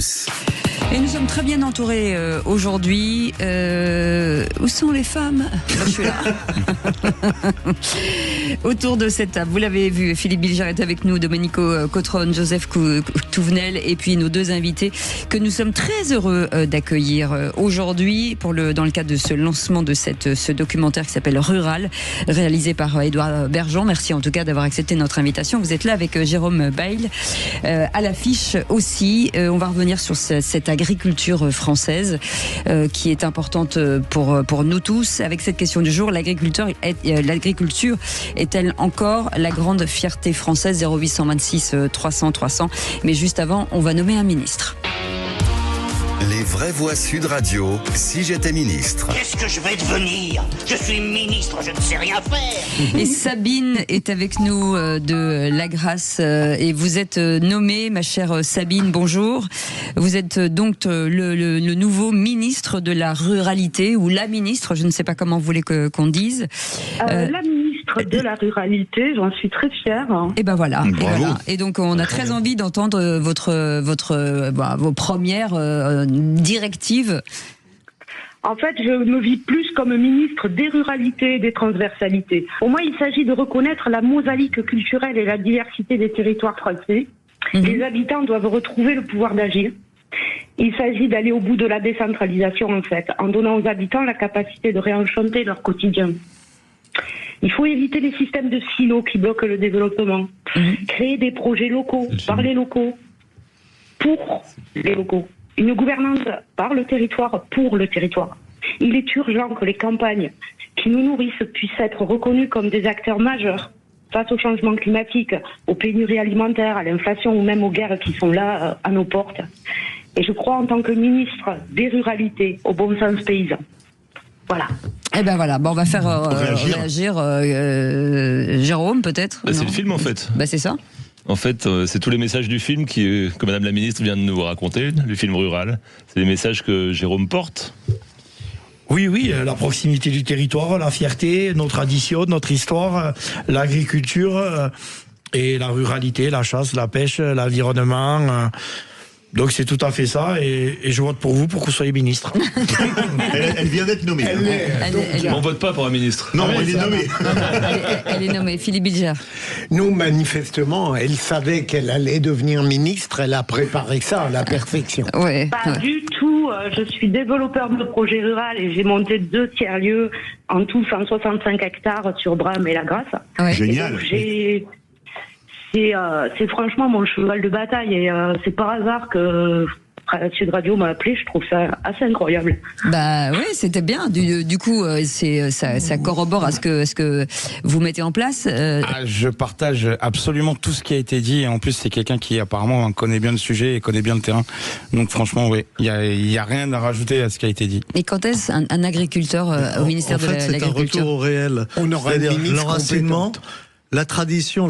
Plus. Et nous sommes très bien entourés aujourd'hui. Où sont les femmes ? Je suis là. Autour de cette table, vous l'avez vu, Philippe Bilger est avec nous, Domenico Cotron, Joseph Touvenel, et puis nos deux invités que nous sommes très heureux d'accueillir aujourd'hui dans le cadre de ce lancement de ce documentaire qui s'appelle Rural, réalisé par Édouard Bergeon. Merci en tout cas d'avoir accepté notre invitation. Vous êtes là avec Jérôme Bail à l'affiche aussi. On va revenir sur cette agriculture française qui est importante pour nous tous. Avec cette question du jour, l'agriculture est-elle encore la grande fierté française ? 0826 300 300. Mais juste avant, on va nommer un ministre. Les vraies voix Sud Radio, si j'étais ministre. Qu'est-ce que je vais devenir ? Je suis ministre, je ne sais rien faire. Et Sabine est avec nous de La Grasse. Et vous êtes nommée, ma chère Sabine, bonjour. Vous êtes donc le nouveau ministre de la ruralité, ou la ministre, je ne sais pas comment vous voulez qu'on dise. La ministre de la ruralité, j'en suis très fière. Et ben voilà. Et donc on a très envie d'entendre vos premières directives. En fait, je me vis plus comme ministre des ruralités et des transversalités. Pour moi, il s'agit de reconnaître la mosaïque culturelle et la diversité des territoires français. Les habitants doivent retrouver le pouvoir d'agir. Il s'agit d'aller au bout de la décentralisation, en fait, en donnant aux habitants la capacité de réenchanter leur quotidien. Il faut éviter les systèmes de silos qui bloquent le développement. Créer des projets locaux, par les locaux, pour les locaux. Une gouvernance par le territoire, pour le territoire. Il est urgent que les campagnes qui nous nourrissent puissent être reconnues comme des acteurs majeurs face au changement climatique, aux pénuries alimentaires, à l'inflation ou même aux guerres qui sont là à nos portes. Et je crois en tant que ministre des ruralités, au bon sens paysan. Voilà. Eh ben voilà, on va faire réagir Jérôme peut-être. C'est le film en fait. C'est ça. En fait, c'est tous les messages du film que Madame la Ministre vient de nous raconter, le film Rural. C'est les messages que Jérôme porte. Oui, la proximité du territoire, la fierté, nos traditions, notre histoire, l'agriculture et la ruralité, la chasse, la pêche, l'environnement. Donc c'est tout à fait ça, et je vote pour vous pour que vous soyez ministre. Elle vient d'être nommée. On vote pas pour un ministre. Non, elle est nommée. Elle est nommée. Philippe Bilger. Nous, manifestement, elle savait qu'elle allait devenir ministre, elle a préparé ça à la perfection. Ouais. Pas du tout. Je suis développeur de projet rural et j'ai monté 2 tiers-lieux, en tout 165 hectares sur Bram et La Grasse. Ouais. Génial. C'est franchement mon cheval de bataille, et c'est par hasard que Sud Radio m'a appelé. Je trouve ça assez incroyable. Oui, c'était bien. Du coup, ça corrobore à ce que vous mettez en place. Je partage absolument tout ce qui a été dit. Et en plus, c'est quelqu'un qui apparemment connaît bien le sujet et connaît bien le terrain. Donc franchement, oui, il y a rien à rajouter à ce qui a été dit. Et quand est-ce un agriculteur au ministère de l'Agriculture ? C'est un retour au réel. C'est-à-dire l'enracinement. La tradition,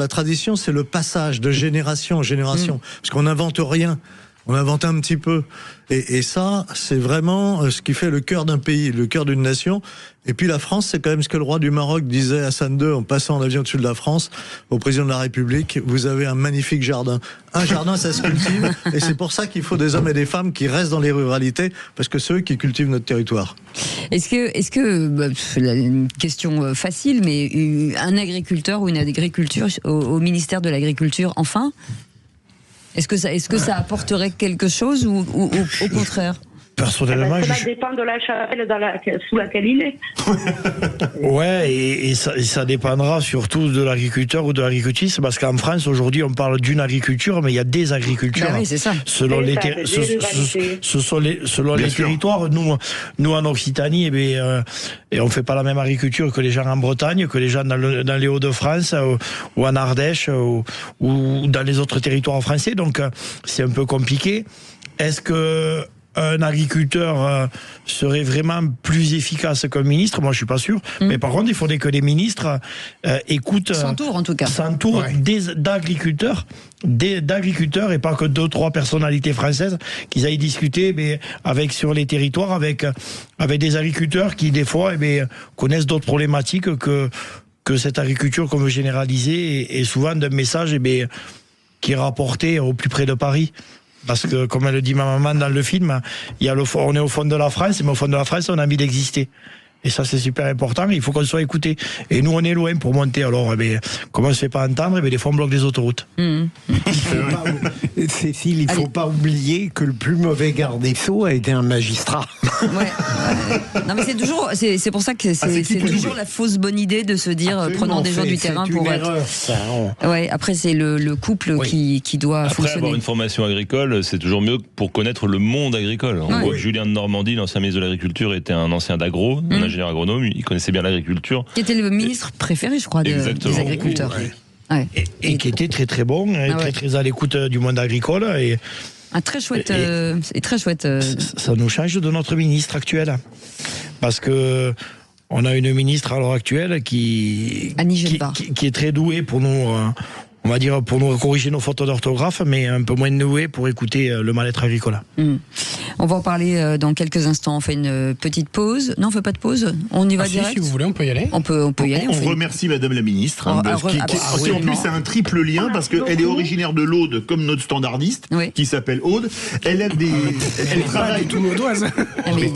c'est le passage de génération en génération. Parce qu'on n'invente rien. On invente un petit peu. Et ça, c'est vraiment ce qui fait le cœur d'un pays, le cœur d'une nation. Et puis la France, c'est quand même ce que le roi du Maroc disait à Hassan II en passant en avion au-dessus de la France, au président de la République: vous avez un magnifique jardin. Un jardin, ça se cultive. Et c'est pour ça qu'il faut des hommes et des femmes qui restent dans les ruralités, parce que c'est eux qui cultivent notre territoire. Est-ce que une question facile, mais un agriculteur ou une agriculture au ministère de l'Agriculture, enfin ? Est-ce que ça apporterait quelque chose ou au contraire ? Personnellement, cela dépend de la chapelle sous laquelle il est. Ouais, et ça dépendra surtout de l'agriculteur ou de l'agricultrice, parce qu'en France aujourd'hui on parle d'une agriculture, mais il y a des agricultures. Oui, c'est ça. Selon les territoires. Nous en Occitanie, et on fait pas la même agriculture que les gens en Bretagne, que les gens dans les Hauts-de-France ou en Ardèche ou dans les autres territoires français. Donc c'est un peu compliqué. Est-ce que un agriculteur serait vraiment plus efficace qu'un ministre? Moi, je suis pas sûr. Mais par contre, il faudrait que les ministres écoutent, s'entourent en tout cas, d'agriculteurs et pas que 2-3 personnalités françaises qu'ils aillent discuter sur les territoires avec des agriculteurs qui des fois connaissent d'autres problématiques que cette agriculture qu'on veut généraliser, et souvent d'un message qui est rapporté au plus près de Paris. Parce que, comme elle le dit ma maman dans le film, on est au fond de la France, mais au fond de la France, on a envie d'exister. Et ça, c'est super important. Il faut qu'on soit écouté. Et nous, on est loin pour monter. Alors, comme on ne se fait pas entendre, des fois, on bloque des autoroutes. Cécile, il ne faut pas oublier que le plus mauvais garde des Sceaux a été un magistrat. Non, mais c'est pour ça que c'est toujours la fausse bonne idée de se dire prenons des gens du terrain pour être. Ouais, après, c'est le couple qui doit fonctionner. Après, avoir une formation agricole, c'est toujours mieux pour connaître le monde agricole. On voit que Julien de Normandie, l'ancien ministre de l'Agriculture, était un ancien d'agro, ingénieur agronome, il connaissait bien l'agriculture. Qui était le ministre préféré, je crois, des agriculteurs. Et qui était très très bon, très à l'écoute du monde agricole. Très chouette. Ça nous change de notre ministre actuel. Parce que on a une ministre à l'heure actuelle qui est très douée pour nous. On va dire pour nous corriger nos fautes d'orthographe, mais un peu moins doué pour écouter le mal-être agricole. On va en parler dans quelques instants. On fait une petite pause. Non, on fait pas de pause. On y va direct. Si vous voulez, on peut y aller. On peut y aller. On remercie Madame la Ministre, qui en plus a un triple lien parce qu'elle est originaire de l'Aude, comme notre standardiste, qui s'appelle Aude. Elle travaille tout audoise.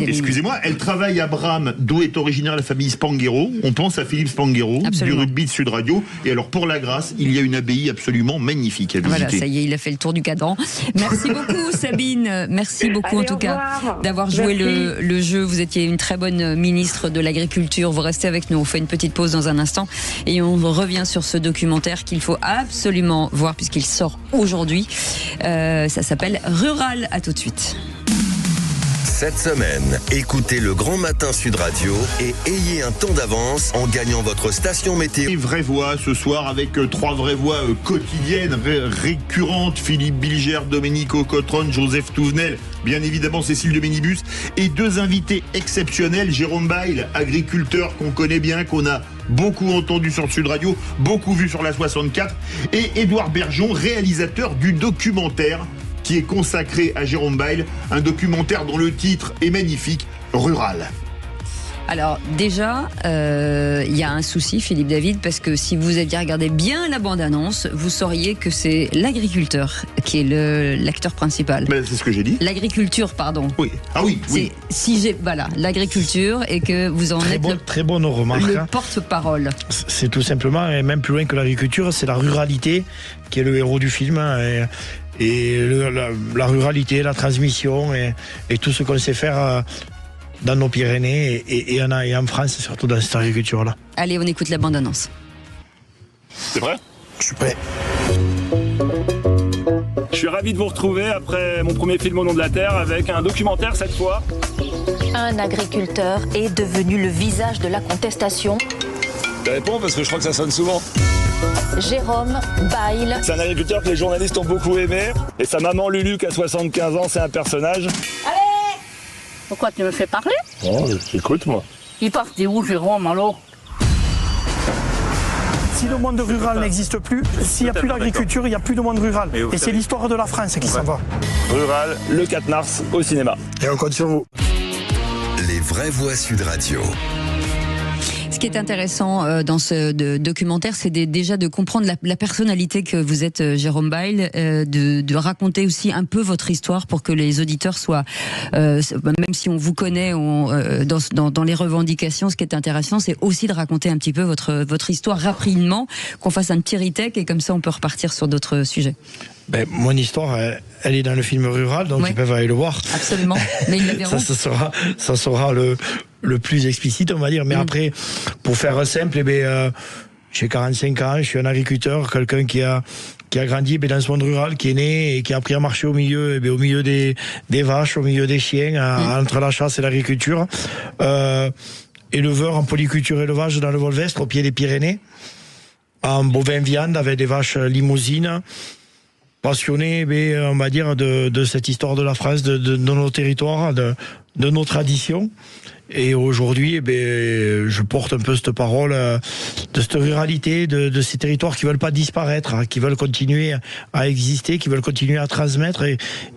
Excusez-moi, elle travaille à Bram, d'où est originaire la famille Spanghero. On pense à Philippe Spanghero du rugby de Sud Radio. Et alors pour la grâce, il y a une abbaye absolument magnifique à visiter. Voilà, ça y est, il a fait le tour du cadran. Merci beaucoup Sabine, merci beaucoup en tout cas d'avoir joué le jeu. Vous étiez une très bonne ministre de l'Agriculture. Vous restez avec nous, on fait une petite pause dans un instant et on revient sur ce documentaire qu'il faut absolument voir puisqu'il sort aujourd'hui. Ça s'appelle Rural. À tout de suite. Cette semaine, écoutez le Grand Matin Sud Radio et ayez un temps d'avance en gagnant votre station météo. Vraies voix ce soir avec 3 vraies voix quotidiennes, récurrentes. Philippe Bilger, Domenico Cotron, Joseph Touvenel, bien évidemment Cécile de Minibus. Et 2 invités exceptionnels, Jérôme Bail, agriculteur qu'on connaît bien, qu'on a beaucoup entendu sur Sud Radio, beaucoup vu sur la 64. Et Édouard Bergeon, réalisateur du documentaire qui est consacré à Jérôme Bail, un documentaire dont le titre est magnifique, Rural. Alors déjà, il y a un souci, Philippe David, parce que si vous aviez regardé bien la bande-annonce, vous sauriez que c'est l'agriculteur qui est l'acteur principal. Ben, c'est ce que j'ai dit. L'agriculture, pardon. Oui. Ah oui. Voilà, l'agriculture et que vous en êtes très bonne remarque. Le porte-parole. C'est tout simplement, et même plus loin que l'agriculture, c'est la ruralité qui est le héros du film. Et la ruralité, la transmission et tout ce qu'on sait faire dans nos Pyrénées et en France, surtout dans cette agriculture-là. Allez, on écoute la bande-annonce. C'est prêt ? Je suis prêt. Je suis ravi de vous retrouver après mon premier film au nom de la Terre avec un documentaire cette fois. Un agriculteur est devenu le visage de la contestation. Je réponds parce que je crois que ça sonne souvent. Jérôme Bail. C'est un agriculteur que les journalistes ont beaucoup aimé. Et sa maman Lulu, qui a 75 ans, c'est un personnage. Allez! Pourquoi tu me fais parler? Oh, j'écoute, moi. Il part où, Jérôme, alors? Si le monde rural n'existe plus, s'il n'y a plus d'agriculture, il n'y a plus de monde rural. Et c'est l'histoire de la France qui s'en va. Rural, le 4 mars, au cinéma. Et on compte sur vous. Les vraies voix Sud Radio. Ce qui est intéressant dans ce documentaire, c'est déjà de comprendre la personnalité que vous êtes, Jérôme Bail, de raconter aussi un peu votre histoire pour que les auditeurs soient, même si on vous connaît dans les revendications, ce qui est intéressant, c'est aussi de raconter un petit peu votre histoire rapidement, qu'on fasse un petit retake et comme ça on peut repartir sur d'autres sujets. Mon histoire, elle est dans le film Rural, donc ils peuvent aller le voir. Absolument, mais ils le verront. ça sera le plus explicite, on va dire. Mais après, pour faire simple, j'ai 45 ans, je suis un agriculteur, quelqu'un qui a grandi dans ce monde rural, qui est né et qui a appris à marcher au milieu des vaches, au milieu des chiens, entre la chasse et l'agriculture. Éleveur en polyculture élevage dans le Volvestre, au pied des Pyrénées, en bovin viande avec des vaches limousines. Passionné, on va dire, de cette histoire de la France, de nos territoires, de nos traditions. Et aujourd'hui, je porte un peu cette parole de cette ruralité, de ces territoires qui veulent pas disparaître, qui veulent continuer à exister, qui veulent continuer à transmettre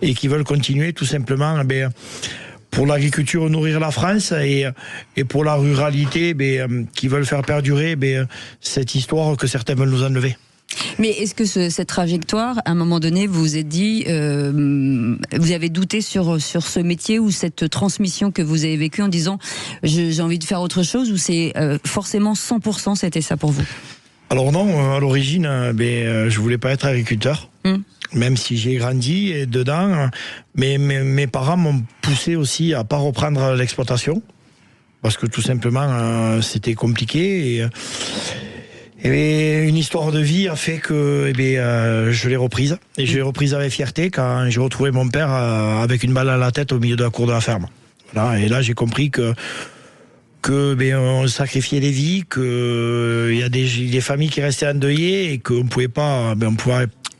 et qui veulent continuer tout simplement, pour l'agriculture, nourrir la France et pour la ruralité, qui veulent faire perdurer cette histoire que certains veulent nous enlever. Mais est-ce que cette trajectoire, à un moment donné, vous vous êtes dit, vous avez douté sur ce métier ou cette transmission que vous avez vécue en disant j'ai envie de faire autre chose, ou c'est forcément 100% c'était ça pour vous? Alors non, à l'origine, je voulais pas être agriculteur. Même si j'ai grandi dedans, mais mes parents m'ont poussé aussi à pas reprendre l'exploitation, parce que tout simplement c'était compliqué, et une histoire de vie a fait que je l'ai reprise, et je l'ai reprise avec fierté quand j'ai retrouvé mon père avec une balle à la tête au milieu de la cour de la ferme. Voilà, et là j'ai compris que on sacrifiait des vies, que il y a des familles qui restaient endeuillées et qu'on pouvait pas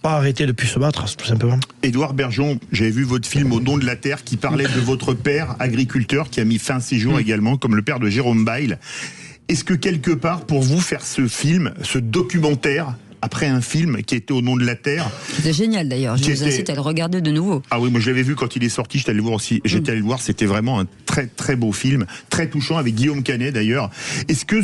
arrêter de plus se battre, tout simplement. Édouard Bergeon, j'avais vu votre film Au don de la terre qui parlait de votre père, agriculteur, qui a mis fin à ses jours également, comme le père de Jérôme Bail. Est-ce que quelque part, pour vous, faire ce film, ce documentaire, après un film qui était Au nom de la terre. C'était génial d'ailleurs, je vous incite à le regarder de nouveau. Ah oui, moi je l'avais vu quand il est sorti, j'étais allé le voir aussi. J'étais allé le voir, c'était vraiment un très très beau film, très touchant, avec Guillaume Canet d'ailleurs. Est-ce que,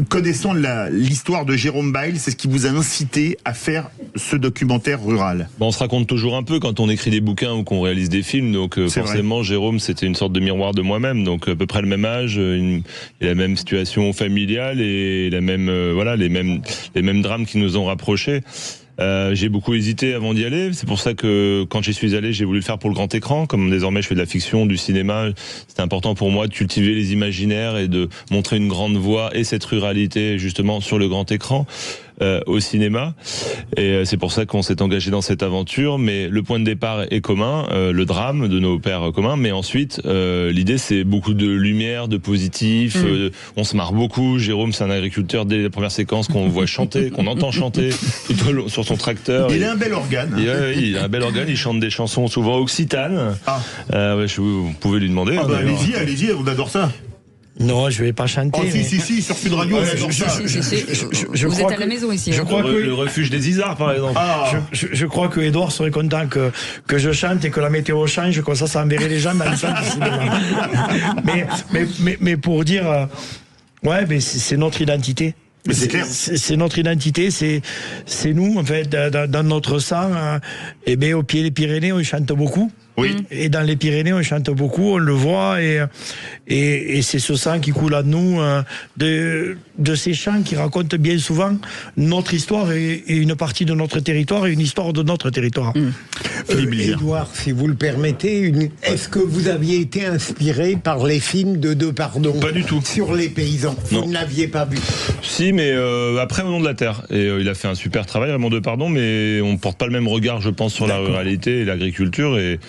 connaissant l'histoire de Jérôme Bail, c'est ce qui vous a incité à faire ce documentaire rural? On se raconte toujours un peu quand on écrit des bouquins ou qu'on réalise des films, donc forcément vrai. Jérôme c'était une sorte de miroir de moi-même, donc à peu près le même âge, la même situation familiale et la même les mêmes drames qui nous ont rapprochés. J'ai beaucoup hésité avant d'y aller, c'est pour ça que quand j'y suis allé, j'ai voulu le faire pour le grand écran. Comme désormais je fais de la fiction, du cinéma, c'était important pour moi de cultiver les imaginaires et de montrer une grande voix et cette ruralité justement sur le grand écran. Au cinéma, et c'est pour ça qu'on s'est engagé dans cette aventure, mais le point de départ est commun, le drame de nos pères communs, mais ensuite l'idée c'est beaucoup de lumière, de positif, on se marre beaucoup. Jérôme c'est un agriculteur dès la première séquence qu'on voit chanter, qu'on entend chanter tout au long, sur son tracteur. Il a un bel organe. Il a un bel organe, il chante des chansons souvent occitanes. Vous pouvez lui demander. Allez-y, on adore ça. Non, je vais pas chanter. Si, sur Sud Radio. Vous êtes à la maison ici. Je crois que le refuge des Isards, par exemple. Je crois que Édouard serait content que je chante et que la météo change, comme ça enverrait les gens dans le centre du cinéma. Mais pour dire, c'est notre identité. Mais c'est clair. C'est notre identité, c'est nous, en fait, dans notre sang. Au pied des Pyrénées, on chante beaucoup. Oui. Et dans les Pyrénées, on chante beaucoup, on le voit, et c'est ce sang qui coule à nous, de ces chants qui racontent bien souvent notre histoire et une partie de notre territoire et une histoire de notre territoire. Édouard, si vous le permettez, est-ce que vous aviez été inspiré par les films de Depardon? Pas du tout. Sur les paysans, vous ne l'aviez pas vu? Si, mais après Au nom de la terre. Et il a fait un super travail, Raymond Depardon, mais on porte pas le même regard, je pense, sur la ruralité et l'agriculture, et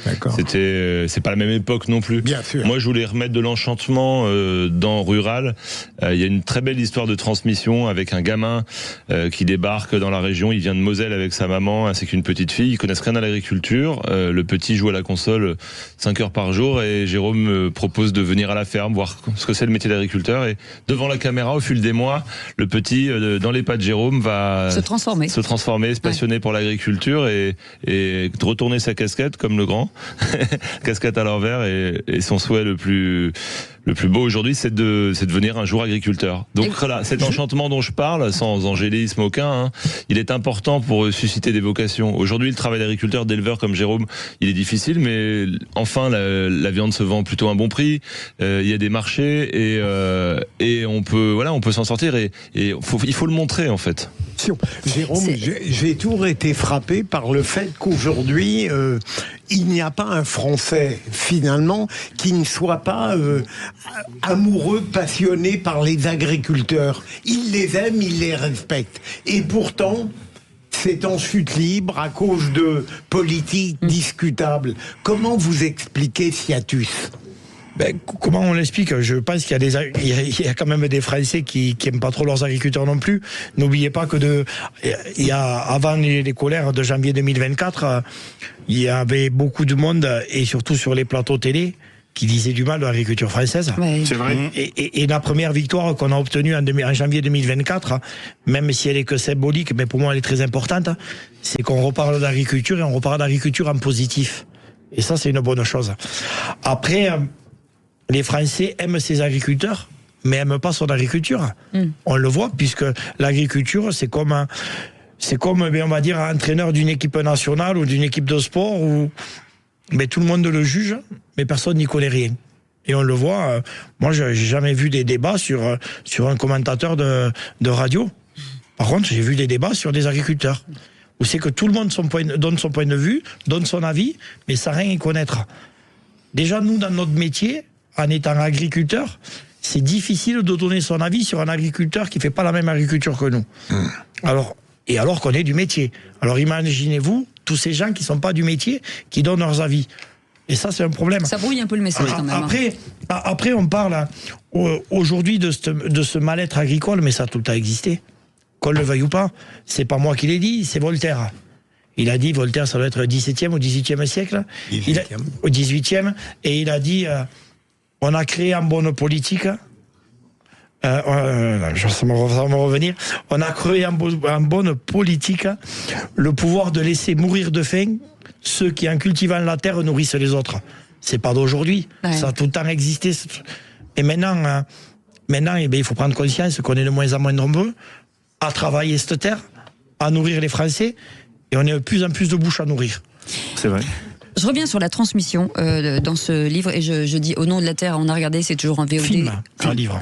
c'est pas la même époque non plus. Bien sûr. Moi, je voulais remettre de l'enchantement dans Rural. Il y a une très belle histoire de transmission avec un gamin qui débarque dans la région. Il vient de Moselle avec sa maman ainsi qu'une petite fille. Ils connaissent rien à l'agriculture. Le petit joue à la console 5 heures par jour, et Jérôme me propose de venir à la ferme voir ce que c'est le métier d'agriculteur. Et devant la caméra, au fil des mois, le petit, dans les pas de Jérôme, va se transformer, se passionner pour l'agriculture et retourner sa casquette comme le grand. Casquette à l'envers, et son souhait le plus beau aujourd'hui, c'est de devenir un jour agriculteur. Donc voilà, cet enchantement dont je parle, sans angélisme aucun, il est important pour susciter des vocations. Aujourd'hui, le travail d'agriculteur, d'éleveur comme Jérôme, il est difficile, mais enfin la viande se vend plutôt à un bon prix. Il y a des marchés, et on peut s'en sortir, et il faut le montrer en fait. Jérôme, j'ai toujours été frappé par le fait qu'aujourd'hui, il n'y a pas un Français, finalement, qui ne soit pas amoureux, passionné par les agriculteurs. Il les aime, il les respecte. Et pourtant, c'est en chute libre à cause de politiques discutables. Comment vous expliquez ce hiatus ? Comment on l'explique? Je pense qu'il y a quand même des Français qui aiment pas trop leurs agriculteurs non plus. N'oubliez pas que avant les colères de janvier 2024, il y avait beaucoup de monde, et surtout sur les plateaux télé, qui disait du mal de l'agriculture française. Oui. C'est vrai. Et la première victoire qu'on a obtenue en janvier 2024, même si elle est que symbolique, mais pour moi elle est très importante, c'est qu'on reparle d'agriculture, et on reparle d'agriculture en positif. Et ça, c'est une bonne chose. Après, les Français aiment ces agriculteurs, mais n'aiment pas son agriculture. On le voit, puisque l'agriculture, c'est comme c'est comme, on va dire, un entraîneur d'une équipe nationale ou d'une équipe de sport où tout le monde le juge, mais personne n'y connaît rien. Et on le voit, moi j'ai jamais vu des débats sur un commentateur de radio. Par contre, j'ai vu des débats sur des agriculteurs, où c'est que tout le monde donne son point de vue, donne son avis, mais sans rien y connaître. Déjà, nous, dans notre métier, en étant agriculteur, c'est difficile de donner son avis sur un agriculteur qui ne fait pas la même agriculture que nous. Alors qu'on est du métier. Alors imaginez-vous, tous ces gens qui ne sont pas du métier, qui donnent leurs avis. Et ça, c'est un problème. Ça brouille un peu le message quand même. Après on parle aujourd'hui de ce mal-être agricole, mais ça a tout le temps existé. Qu'on le veuille ou pas. C'est pas moi qui l'ai dit, c'est Voltaire. Il a dit, Voltaire, ça doit être le 17e ou 18e siècle. 18e. Au 18e. Et il a dit, on a créé en bonne politique... ça va me revenir. On a créé en bonne politique le pouvoir de laisser mourir de faim ceux qui, en cultivant la terre, nourrissent les autres. C'est pas d'aujourd'hui. Ouais. Ça a tout le temps existé. Et maintenant, il faut prendre conscience qu'on est de moins en moins nombreux à travailler cette terre, à nourrir les Français, et on est de plus en plus de bouches à nourrir. C'est vrai. Je reviens sur la transmission dans ce livre, et je dis Au nom de la terre, on a regardé, c'est toujours en VOD. Film, un livre.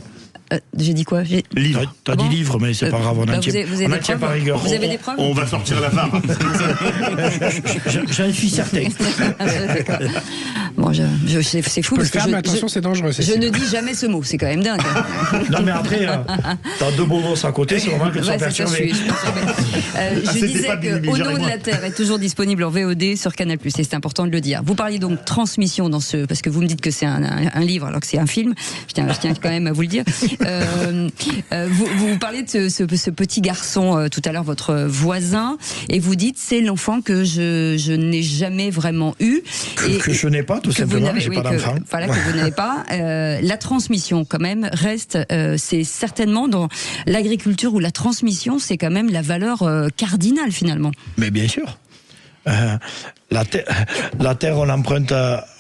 J'ai dit quoi? Livre. T'as dit livre, mais c'est pas grave, on en tient par rigueur. Vous avez des preuves? On va sortir la barre. J'en suis certain. Bon, c'est fou. Parce que mais attention, c'est dangereux. Je ne dis jamais ce mot, c'est quand même dingue. Non, mais après, t'as deux beaux gosses à côté, c'est normal que tu sois perturbé. Je disais que Au nom de la terre est toujours disponible en VOD sur Canal+, et c'est important de le dire. Vous parliez donc transmission dans ce, parce que vous me dites que c'est un livre alors que c'est un film. Je tiens quand même à vous le dire. Vous parlez de ce petit garçon tout à l'heure, votre voisin, et vous dites c'est l'enfant que je n'ai jamais vraiment eu. Que je n'ai pas, tout simplement, j'ai pas d'enfant. Voilà, que vous n'avez pas. La transmission, quand même, reste, c'est certainement dans l'agriculture où la transmission, c'est quand même la valeur cardinale, finalement. Mais bien sûr. La terre, on l'emprunte,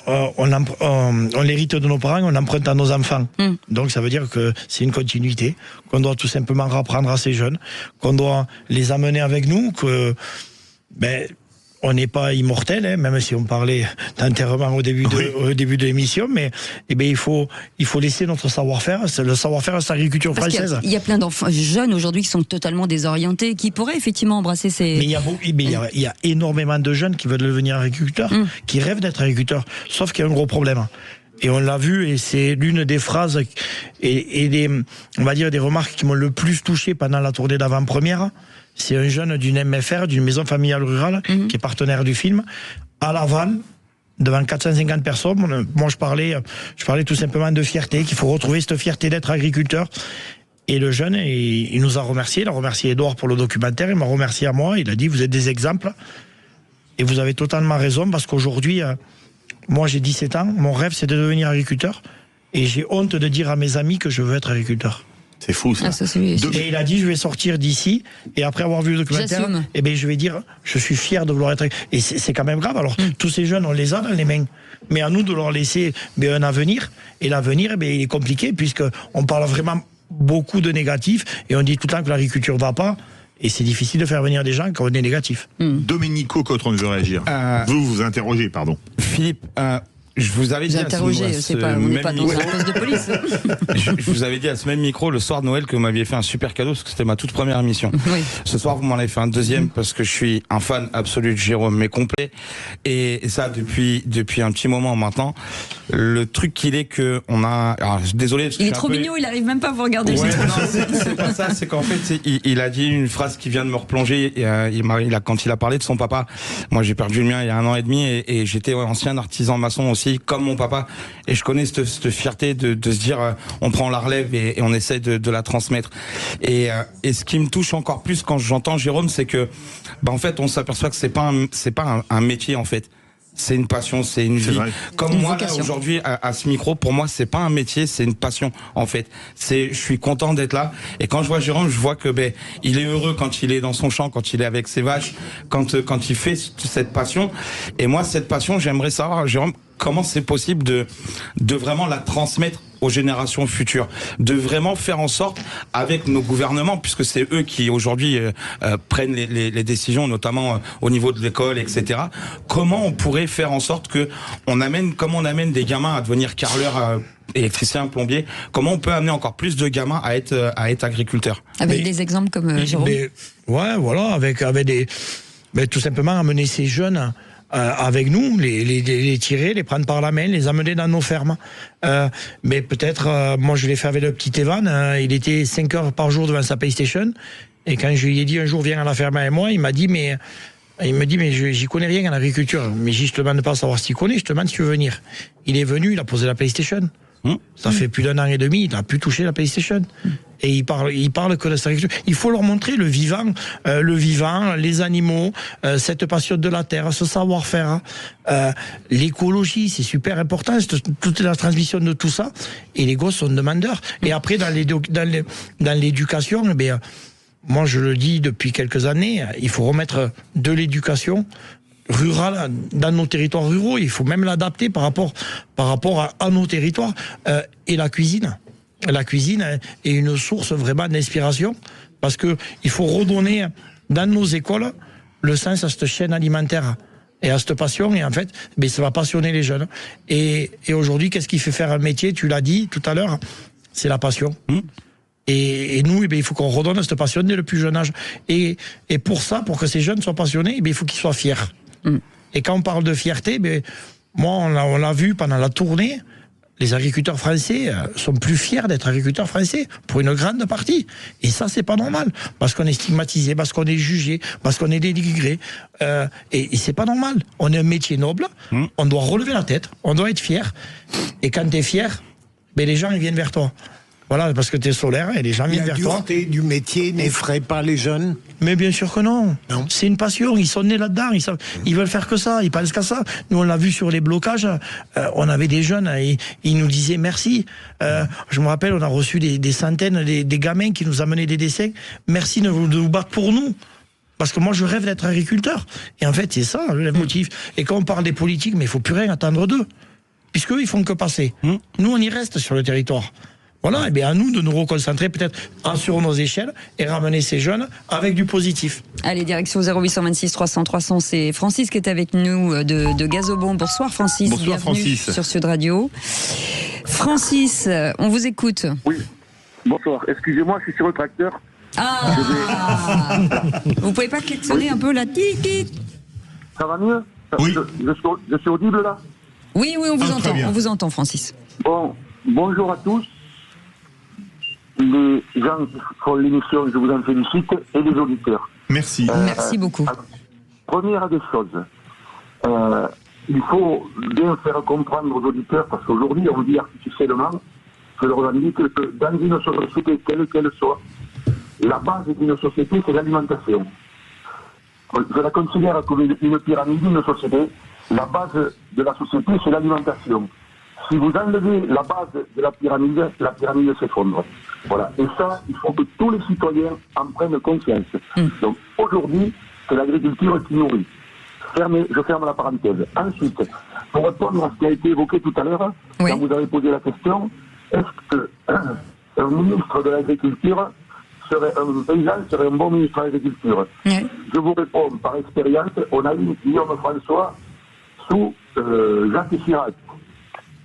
on l'hérite de nos parents, on l'emprunte à nos enfants. Donc ça veut dire que c'est une continuité, qu'on doit tout simplement apprendre à ces jeunes, qu'on doit les amener avec nous, que on n'est pas immortel, hein, même si on parlait d'enterrement au début de l'émission, mais il faut laisser notre savoir-faire. Le savoir-faire, c'est l'agriculture française. Il y a plein d'enfants jeunes aujourd'hui qui sont totalement désorientés, qui pourraient effectivement embrasser ces... Mais il y a énormément de jeunes qui veulent devenir agriculteurs, qui rêvent d'être agriculteurs, sauf qu'il y a un gros problème. Et on l'a vu, et c'est l'une des phrases et on va dire des remarques qui m'ont le plus touché pendant la tournée d'avant-première. C'est un jeune d'une MFR, d'une maison familiale rurale, qui est partenaire du film, à Laval, devant 450 personnes. Moi, je parlais tout simplement de fierté, qu'il faut retrouver cette fierté d'être agriculteur. Et le jeune, il nous a remercié. Il a remercié Edouard pour le documentaire. Il m'a remercié à moi. Il a dit, vous êtes des exemples. Et vous avez totalement raison, parce qu'aujourd'hui, moi, j'ai 17 ans. Mon rêve, c'est de devenir agriculteur. Et j'ai honte de dire à mes amis que je veux être agriculteur. C'est fou, ça. Et il a dit, je vais sortir d'ici, et après avoir vu le documentaire, je vais dire, je suis fier de vouloir être... Et c'est quand même grave. Alors, tous ces jeunes, on les a dans les mains. Mais à nous de leur laisser un avenir. Et l'avenir, il est compliqué, puisqu'on parle vraiment beaucoup de négatifs, et on dit tout le temps que l'agriculture ne va pas. Et c'est difficile de faire venir des gens quand on est négatif. Domenico Cotron veut réagir. Vous interrogez, pardon. Philippe, je vous avais dit on n'est pas dans un poste de police. Je vous avais dit à ce même micro le soir de Noël que vous m'aviez fait un super cadeau parce que c'était ma toute première émission. Oui. Ce soir vous m'en avez fait un deuxième parce que je suis un fan absolu de Jérôme, mais complet. Et ça depuis un petit moment maintenant. Le truc qu'il est que on a. Alors, désolé. Il est trop mignon, il arrive même pas à vous regarder. Ouais, c'est pas ça, c'est qu'en fait il a dit une phrase qui vient de me replonger. Quand il a parlé de son papa. Moi j'ai perdu le mien il y a 1 an et demi et j'étais ancien artisan maçon aussi. Comme mon papa, et je connais cette fierté de se dire on prend la relève et on essaie de la transmettre. Et ce qui me touche encore plus quand j'entends Jérôme, c'est que en fait on s'aperçoit que c'est pas un métier en fait. C'est une passion, c'est une vie. Comme moi là aujourd'hui à ce micro, pour moi c'est pas un métier, c'est une passion en fait. Je suis content d'être là. Et quand je vois Jérôme, je vois que il est heureux quand il est dans son champ, quand il est avec ses vaches, quand il fait cette passion. Et moi cette passion, j'aimerais savoir Jérôme, comment c'est possible de vraiment la transmettre aux générations futures, de vraiment faire en sorte, avec nos gouvernements, puisque c'est eux qui aujourd'hui prennent les décisions, notamment au niveau de l'école, etc. Comment on pourrait faire en sorte que comme on amène des gamins à devenir carreleurs, électriciens, plombiers, comment on peut amener encore plus de gamins à être agriculteurs? Avec des exemples comme Jérôme. Ouais, voilà, avec des, tout simplement amener ces jeunes avec nous, les tirer, les prendre par la main, les amener dans nos fermes. Mais peut-être, moi je l'ai fait avec le petit Evan, il était 5 heures par jour devant sa PlayStation, et quand je lui ai dit un jour viens à la ferme avec moi, il me dit mais j'y connais rien en agriculture, mais je te demande pas savoir s'il connaît, je te demande si tu veux venir. Il est venu, il a posé la PlayStation. Ça fait plus d'1 an et demi, il n'a plus touché la PlayStation. Et il parle que de cette agriculture. Il faut leur montrer le vivant, les animaux, cette passion de la terre, ce savoir-faire. L'écologie, c'est super important, toute la transmission de tout ça. Et les gosses sont demandeurs. Et après, dans l'éducation, moi je le dis depuis quelques années, il faut remettre de l'éducation rurale dans nos territoires ruraux. Il faut même l'adapter par rapport à nos territoires. Et la cuisine. La cuisine est une source vraiment d'inspiration, parce que il faut redonner dans nos écoles le sens à cette chaîne alimentaire et à cette passion, et en fait ça va passionner les jeunes. Et aujourd'hui, qu'est-ce qui fait faire un métier? Tu l'as dit tout à l'heure, c'est la passion. Et nous, il faut qu'on redonne cette passion dès le plus jeune âge. Et pour ça, pour que ces jeunes soient passionnés, il faut qu'ils soient fiers. Et quand on parle de fierté, moi on l'a vu pendant la tournée, les agriculteurs français sont plus fiers d'être agriculteurs français, pour une grande partie. Et ça, c'est pas normal, parce qu'on est stigmatisé, parce qu'on est jugé, parce qu'on est dénigré. Et c'est pas normal. On est un métier noble, on doit relever la tête, on doit être fier. Et quand t'es fier, les gens ils viennent vers toi. Voilà, parce que tu es solaire et les gens viennent vers toi. La dureté du métier n'effraie pas les jeunes? Mais bien sûr que non. C'est une passion, ils sont nés là-dedans, ils veulent faire que ça, ils pensent qu'à ça. Nous, on l'a vu sur les blocages, on avait des jeunes, et ils nous disaient merci. Je me rappelle, on a reçu des centaines, des gamins qui nous amenaient des dessins. Merci de vous battre pour nous. Parce que moi, je rêve d'être agriculteur. Et en fait, c'est ça, le motif. Et quand on parle des politiques, mais il ne faut plus rien attendre d'eux. Puisqu'eux, ils font que passer. Nous, on y reste sur le territoire. Voilà, et bien à nous de nous reconcentrer peut-être sur nos échelles et ramener ces jeunes avec du positif. Allez, direction 0826 300 300, c'est Francis qui est avec nous de Gazobon. Bonsoir Francis, bonsoir, bienvenue Francis. Sur Sud Radio. Francis, on vous écoute. Oui, bonsoir, excusez-moi, je suis sur le tracteur. Vous pouvez pas klaxonner un peu là? Ça va mieux? Oui. Je suis audible là? Oui, on vous entend Francis. Bon, bonjour à tous. Les gens qui font l'émission, je vous en félicite, et les auditeurs. Merci. Merci beaucoup. Première des choses, il faut bien faire comprendre aux auditeurs, parce qu'aujourd'hui, on dit artificiellement, je leur revendique que dans une société, quelle qu'elle soit, la base d'une société, c'est l'alimentation. Je la considère comme une pyramide, une société. La base de la société, c'est l'alimentation. Si vous enlevez la base de la pyramide s'effondre. Voilà. Et ça, il faut que tous les citoyens en prennent conscience. Donc aujourd'hui, c'est l'agriculture qui nourrit. Je ferme la parenthèse. Ensuite, pour répondre à ce qui a été évoqué tout à l'heure, quand vous avez posé la question, est-ce qu'un ministre de l'agriculture un paysan serait un bon ministre de l'agriculture? Je vous réponds par expérience, on a eu Guillaume François sous Jacques Chirac.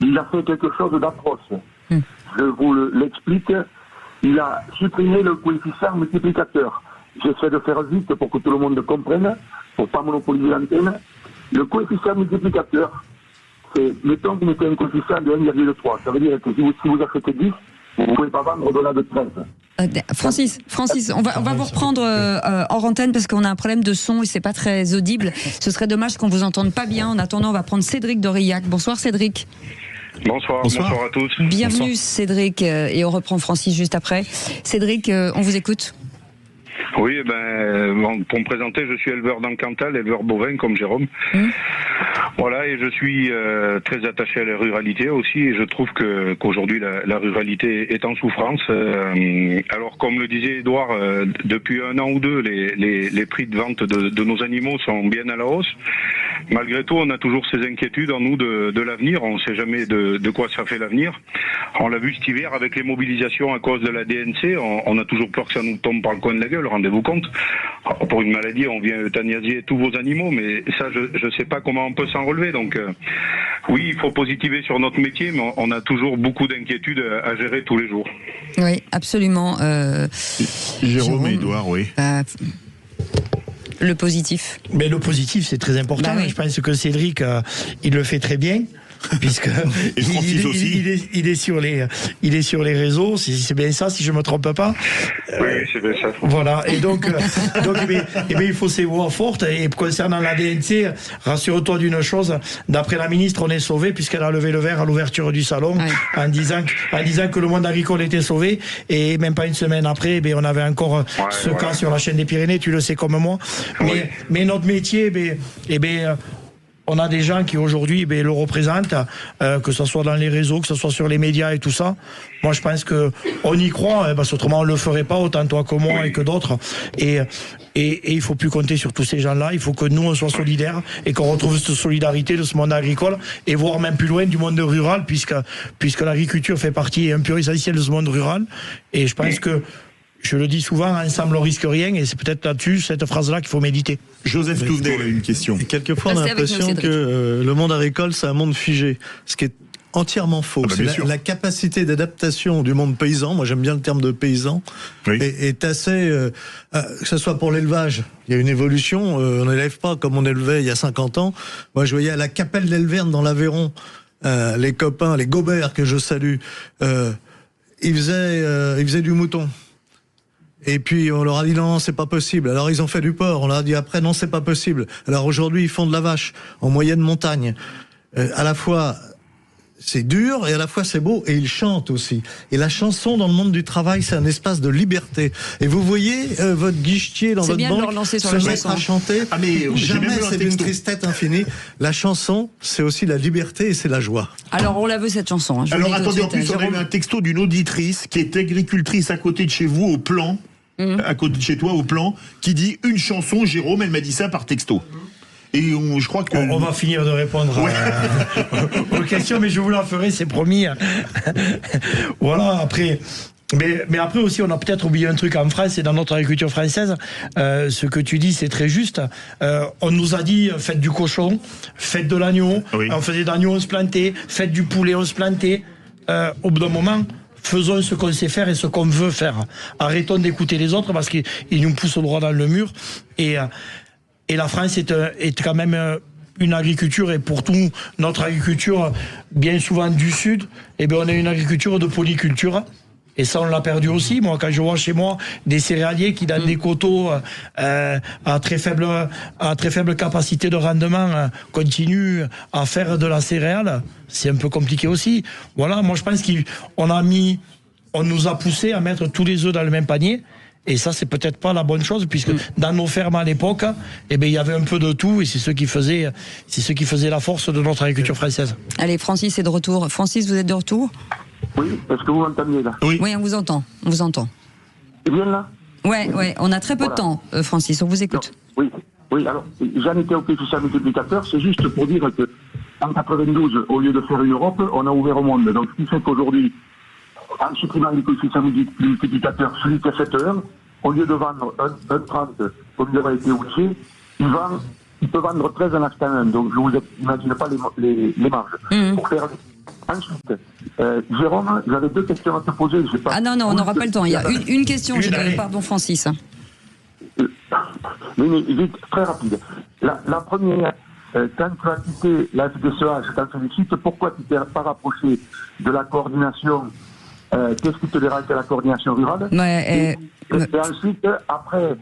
Il a fait quelque chose d'atroce. Je vous l'explique. Il a supprimé le coefficient multiplicateur. J'essaie de faire vite pour que tout le monde comprenne, pour ne pas monopoliser l'antenne. Le coefficient multiplicateur, c'est, mettons que vous mettez un coefficient de 1,3. Ça veut dire que si vous achetez 10, vous ne pouvez pas vendre au-delà de 13. Francis, on va vous reprendre hors antenne parce qu'on a un problème de son et c'est pas très audible. Ce serait dommage qu'on vous entende pas bien. En attendant, on va prendre Cédric d'Aurillac. Bonsoir Cédric. Bonsoir à tous. Bienvenue Cédric, et on reprend Francis juste après. Cédric, on vous écoute. Oui, pour me présenter, je suis éleveur dans le Cantal, éleveur bovin comme Jérôme. Voilà, et je suis très attaché à la ruralité aussi, et je trouve qu'aujourd'hui la ruralité est en souffrance. Alors comme le disait Edouard, depuis 1 an ou 2, les prix de vente de nos animaux sont bien à la hausse. Malgré tout, on a toujours ces inquiétudes en nous de l'avenir. On ne sait jamais de quoi ça fait l'avenir. On l'a vu cet hiver avec les mobilisations à cause de la DNC. On a toujours peur que ça nous tombe par le coin de la gueule, rendez-vous compte. Pour une maladie, on vient euthanasier tous vos animaux, mais ça, je ne sais pas comment on peut s'en relever. Donc, oui, il faut positiver sur notre métier, mais on a toujours beaucoup d'inquiétudes à gérer tous les jours. Oui, absolument. Jérôme et Edouard, oui. Le positif. Mais le positif, c'est très important. Oui. Je pense que Cédric, il le fait très bien. Puisque il est sur les réseaux, c'est bien ça, si je me trompe pas. Oui, c'est bien ça. Voilà. Et donc il faut ses voix fortes. Et concernant la DNC, rassure-toi d'une chose. D'après la ministre, on est sauvé puisqu'elle a levé le verre à l'ouverture du salon en disant que le monde agricole était sauvé. Et même pas une semaine après, on avait encore ce cas sur la chaîne des Pyrénées. Tu le sais comme moi. Mais notre métier, on a des gens qui aujourd'hui le représentent, que ce soit dans les réseaux, que ce soit sur les médias et tout ça. Moi, je pense que on y croit, parce qu'autrement on le ferait pas, autant toi que moi et que d'autres. Et il faut plus compter sur tous ces gens-là. Il faut que nous on soit solidaires et qu'on retrouve cette solidarité de ce monde agricole et voire même plus loin du monde rural, puisque l'agriculture fait partie un peu essentielle de ce monde rural. Et je pense que je le dis souvent, ensemble on risque rien, et c'est peut-être là-dessus, cette phrase-là, qu'il faut méditer. Joseph Touvenel a une question. Et quelquefois on a l'impression que le monde agricole c'est un monde figé, ce qui est entièrement faux. C'est la capacité d'adaptation du monde paysan, moi j'aime bien le terme de paysan, est assez, que ce soit pour l'élevage, il y a une évolution, on n'élève pas comme on élevait il y a 50 ans. Moi je voyais à la Capelle d'Elverne dans l'Aveyron, les copains, les Gobert que je salue, ils faisaient du mouton. Et puis on leur a dit non, c'est pas possible. Alors ils ont fait du porc. On leur a dit après non, c'est pas possible. Alors aujourd'hui ils font de la vache en moyenne montagne. À la fois c'est dur et à la fois c'est beau, et ils chantent aussi. Et la chanson dans le monde du travail, c'est un espace de liberté. Et vous voyez votre guichetier dans votre banque se mettre à chanter. Ah mais jamais c'est d'une tristesse infinie. La chanson, c'est aussi la liberté et c'est la joie. Alors on la veut cette chanson. Alors attendez, en plus on a eu un texto d'une auditrice qui est agricultrice à côté de chez vous au Plan. À côté de chez toi au Plan, qui dit une chanson. Jérôme, elle m'a dit ça par texto. Et je crois que on va finir de répondre aux questions, mais je vous la ferai, c'est promis. Voilà, après. Mais après aussi, on a peut-être oublié un truc en France et dans notre agriculture française. Ce que tu dis, c'est très juste. On nous a dit faites du cochon, faites de l'agneau. On faisait d'agneau, on se plantait. Faites du poulet, on se plantait. Au bout d'un moment, faisons ce qu'on sait faire et ce qu'on veut faire. Arrêtons d'écouter les autres parce qu'ils nous poussent droit dans le mur. Et la France est quand même une agriculture, et pour tout notre agriculture, bien souvent du Sud, on a une agriculture de polyculture. Et ça, on l'a perdu aussi. Moi, quand je vois chez moi des céréaliers qui, dans des coteaux à très faible capacité de rendement, continuent à faire de la céréale, c'est un peu compliqué aussi. Voilà, moi, je pense on nous a poussé à mettre tous les œufs dans le même panier. Et ça, c'est peut-être pas la bonne chose, puisque dans nos fermes à l'époque, il y avait un peu de tout, et c'est ce qui faisait la force de notre agriculture française. Allez, Francis est de retour. Francis, vous êtes de retour ? Oui, est-ce que vous m'entendez là ? Oui, on vous entend. C'est bien là ? Ouais, on a très peu de temps, Francis, on vous écoute. Oui, alors, j'en étais au coefficient multiplicateur, c'est juste pour dire que en 92, au lieu de faire une Europe, on a ouvert au monde. Donc, ce qui fait qu'aujourd'hui, en supprimant les coefficients multiplicateurs, celui qui a 7 heures, au lieu de vendre 1,30 comme il avait été obligé, il peut vendre 13 en achetant un. Donc je vous imagine pas les marges. Pour faire... Ensuite, Jérôme, j'avais 2 questions à te poser. Ah non, on n'aura pas le temps. Il y a une question. Pardon, Francis. Mais vite, très rapide. La première, quand tu as quitté la FDSEA, je t'en félicite. Pourquoi tu t'es pas rapproché de la coordination? Qu'est-ce qui te dérange à la coordination rurale? Et ensuite, après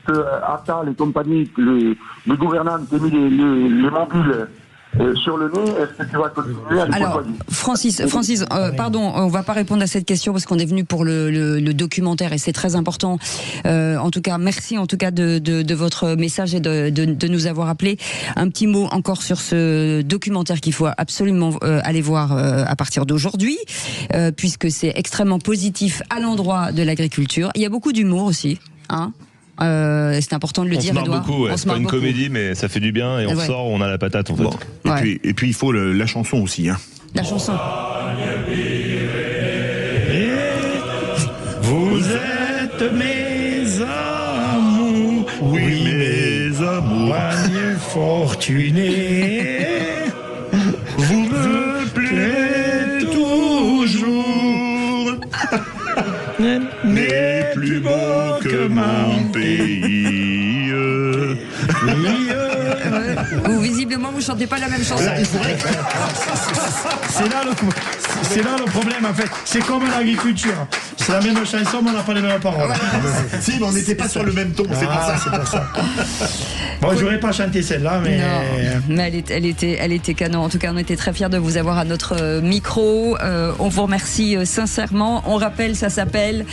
que Attal et compagnie, les gouvernants aient mis les mobiles sur le nez, est-ce que tu vas continuer à les Alors, Francis, pardon, on va pas répondre à cette question parce qu'on est venu pour le documentaire et c'est très important. En tout cas, merci en tout cas de votre message et de nous avoir appelé. Un petit mot encore sur ce documentaire qu'il faut absolument aller voir à partir d'aujourd'hui, puisque c'est extrêmement positif à l'endroit de l'agriculture. Il y a beaucoup d'humour aussi, hein. C'est important de le dire, Edouard. Beaucoup, c'est pas une comédie, mais ça fait du bien et on sort, on a la patate en fait. Bon. Et puis il faut la chanson aussi. Hein. La chanson. Vous êtes mes amours, oui mes amours, fortunés. Vous me plaît toujours. Mais plus beau que mon pays. Ou visiblement vous chantez pas la même chanson. C'est là le problème en fait. C'est comme l'agriculture. C'est la même chanson, mais on n'a pas les mêmes paroles. Si, mais on n'était pas sur le même ton, c'est pour ça. Bon, j'aurais pas chanté celle-là, mais. Non, mais elle était canon. En tout cas, on était très fiers de vous avoir à notre micro. On vous remercie sincèrement. On rappelle, ça s'appelle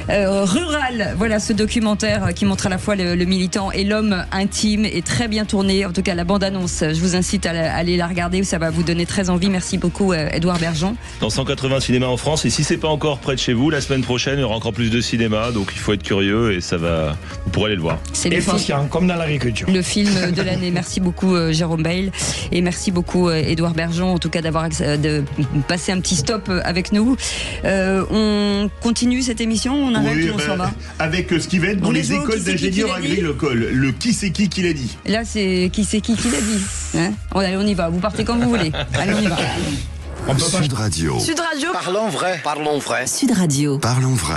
Rural. Voilà ce documentaire qui montre à la fois le militant et l'homme intime et très bien tourné. En tout cas, la bande-annonce, je vous incite à aller la regarder. Ça va vous donner très envie. Merci beaucoup, Édouard Bergeon. Dans 180 cinémas en France, et si c'est pas encore près de chez vous, la semaine prochaine, il y aura encore plus de cinéma, donc il faut être curieux et ça va. Vous pourrez aller le voir. C'est patient, comme dans l'agriculture. Le film de l'année. Merci beaucoup, Jérôme Bale, et merci beaucoup, Édouard Bergeon, en tout cas d'avoir passé un petit stop avec nous. On continue cette émission, on arrête ou on s'en va avec ce qui va être dans les écoles d'ingénieurs agricoles. Le qui c'est qui l'a dit. Là, c'est qui c'est qui l'a dit. Hein, allez, on y va. Vous partez comme vous voulez. Allez, on y va. Sud Radio. Sud Radio. Parlons vrai. Parlons vrai. Sud Radio. Parlons vrai.